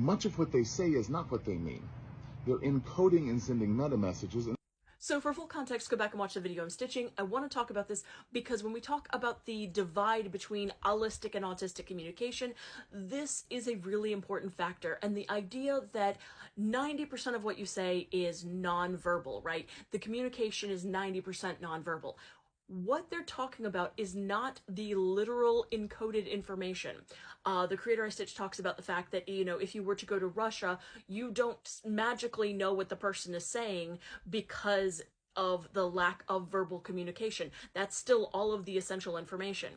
much of what they say is not what they mean. They're encoding and sending meta messages. So for full context, go back and watch the video I'm stitching. I want to talk about this because when we talk about the divide between allistic and autistic communication, this is a really important factor. And the idea that 90% of what you say is nonverbal, right? The communication is 90% nonverbal. What they're talking about is not the literal encoded information. The creator I Stitch talks about the fact that, you know, if you were to go to Russia, you don't magically know what the person is saying because of the lack of verbal communication. That's still all of the essential information.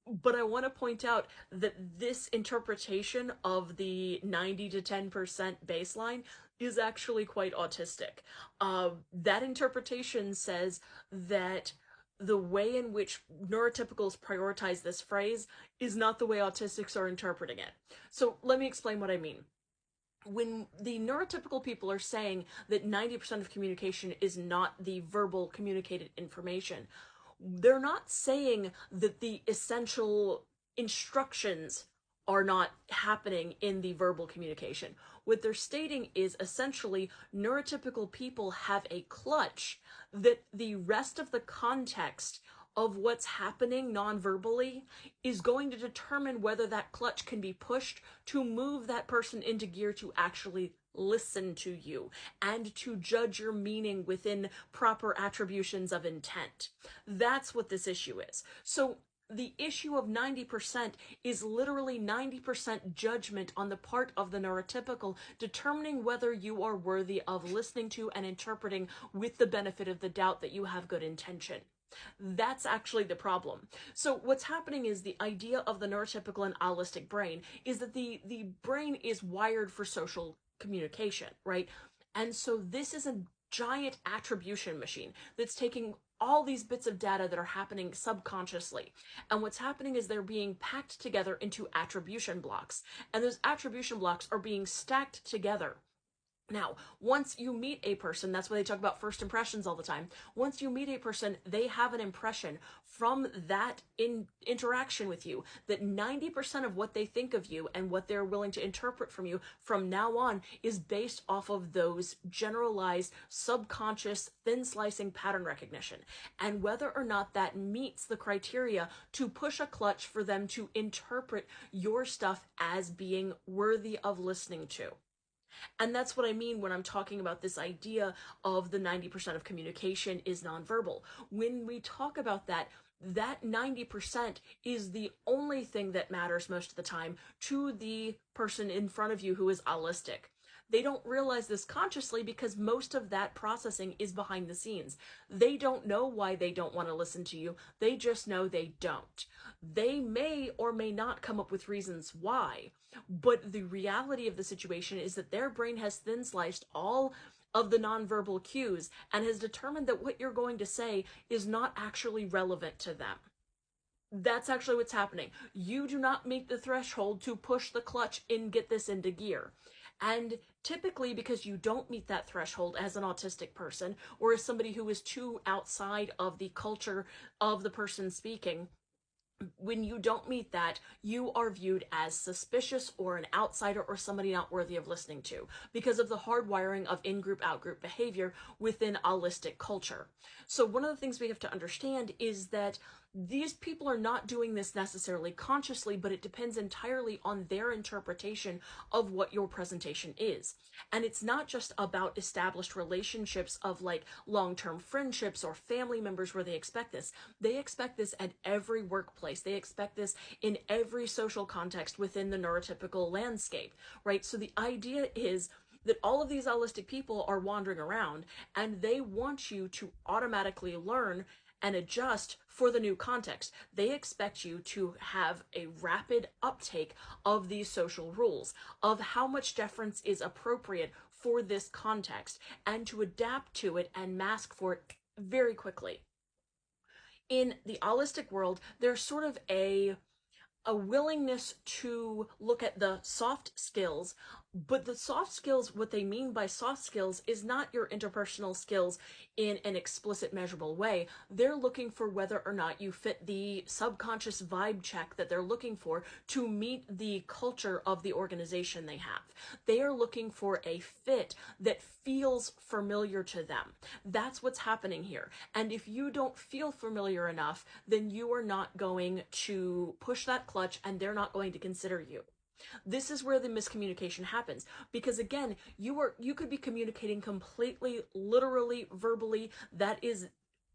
But I want to point out that this interpretation of the 90 to 10% baseline is actually quite autistic. That interpretation says that the way in which neurotypicals prioritize this phrase is not the way autistics are interpreting it. So let me explain what I mean. When the neurotypical people are saying that 90% of communication is not the verbal communicated information, they're not saying that the essential instructions are not happening in the verbal communication. What they're stating is essentially neurotypical people have a clutch that the rest of the context of what's happening non-verbally is going to determine whether that clutch can be pushed to move that person into gear to actually listen to you and to judge your meaning within proper attributions of intent. That's what this issue is. So the issue of 90% is literally 90% judgment on the part of the neurotypical, determining whether you are worthy of listening to and interpreting with the benefit of the doubt that you have good intention. That's actually the problem. So what's happening is the idea of the neurotypical and allistic brain is that the brain is wired for social communication, right? And so this is a giant attribution machine that's taking all these bits of data that are happening subconsciously. And what's happening is they're being packed together into attribution blocks. And those attribution blocks are being stacked together. Now, once you meet a person, that's why they talk about first impressions all the time. Once you meet a person, they have an impression from that interaction with you that 90% of what they think of you and what they're willing to interpret from you from now on is based off of those generalized, subconscious, thin slicing pattern recognition. And whether or not that meets the criteria to push a clutch for them to interpret your stuff as being worthy of listening to. And that's what I mean when I'm talking about this idea of the 90% of communication is nonverbal. When we talk about that, that 90% is the only thing that matters most of the time to the person in front of you who is allistic. They don't realize this consciously because most of that processing is behind the scenes. They don't know why they don't want to listen to you. They just know they don't. They may or may not come up with reasons why, but the reality of the situation is that their brain has thin sliced all of the nonverbal cues and has determined that what you're going to say is not actually relevant to them. That's actually what's happening. You do not meet the threshold to push the clutch and get this into gear. And typically, because you don't meet that threshold as an autistic person or as somebody who is too outside of the culture of the person speaking, when you don't meet that, you are viewed as suspicious or an outsider or somebody not worthy of listening to because of the hardwiring of in-group, out-group behavior within allistic culture. So one of the things we have to understand is that these people are not doing this necessarily consciously, but it depends entirely on their interpretation of what your presentation is. And it's not just about established relationships of like long-term friendships or family members where they expect this. They expect this at every workplace. They expect this in every social context within the neurotypical landscape, right? So the idea is that all of these allistic people are wandering around and they want you to automatically learn and adjust for the new context. They expect you to have a rapid uptake of these social rules, of how much deference is appropriate for this context, and to adapt to it and mask for it very quickly. In the allistic world, there's sort of a a willingness to look at the soft skills, but the soft skills, what they mean by soft skills is not your interpersonal skills in an explicit measurable way. They're looking for whether or not you fit the subconscious vibe check that they're looking for to meet the culture of the organization they have. They are looking for a fit that feels familiar to them. That's what's happening here. And if you don't feel familiar enough, then you are not going to push that clutch and they're not going to consider you. This is where the miscommunication happens, because again, you could be communicating completely literally verbally, that is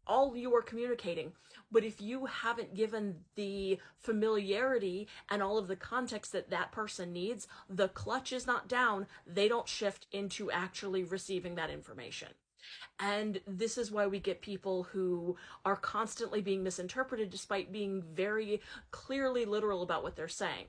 all you are communicating, but if you haven't given the familiarity and all of the context that that person needs, the clutch is not down, they don't shift into actually receiving that information. And this is why we get people who are constantly being misinterpreted despite being very clearly literal about what they're saying.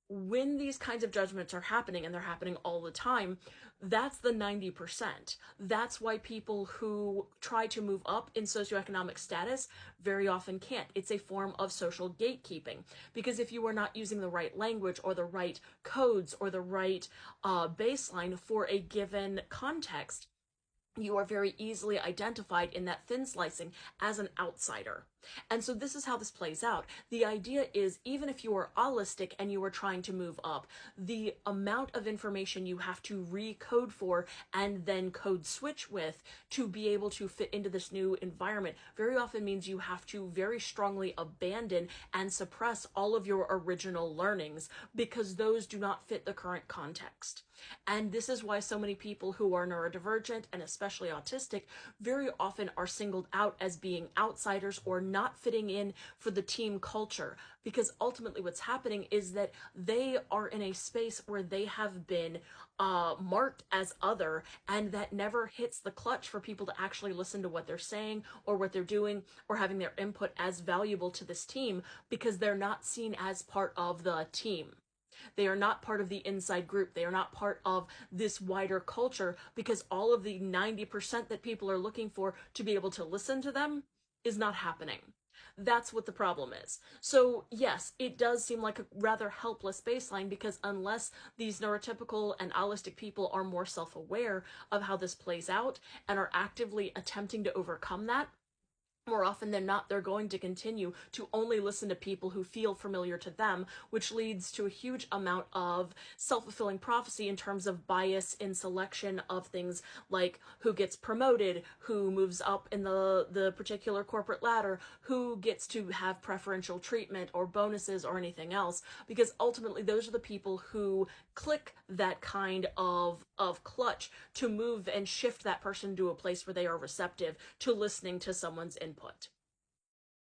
When these kinds of judgments are happening, and they're happening all the time, that's the 90%. That's why people who try to move up in socioeconomic status very often can't. It's a form of social gatekeeping, because if you are not using the right language or the right codes or the right baseline for a given context, you are very easily identified in that thin slicing as an outsider. And so this is how this plays out. The idea is, even if you are allistic and you are trying to move up, the amount of information you have to recode for and then code switch with to be able to fit into this new environment very often means you have to very strongly abandon and suppress all of your original learnings because those do not fit the current context. And this is why so many people who are neurodivergent and especially autistic very often are singled out as being outsiders or not fitting in for the team culture, because ultimately what's happening is that they are in a space where they have been marked as other, and that never hits the clutch for people to actually listen to what they're saying or what they're doing or having their input as valuable to this team, because they're not seen as part of the team. They are not part of the inside group. They are not part of this wider culture, because all of the 90% that people are looking for to be able to listen to them is not happening. That's what the problem is. So yes, it does seem like a rather helpless baseline, because unless these neurotypical and allistic people are more self-aware of how this plays out and are actively attempting to overcome that, more often than not, they're going to continue to only listen to people who feel familiar to them, which leads to a huge amount of self-fulfilling prophecy in terms of bias in selection of things like who gets promoted, who moves up in the particular corporate ladder, who gets to have preferential treatment or bonuses or anything else, because ultimately those are the people who click that kind of clutch to move and shift that person to a place where they are receptive to listening to someone's input.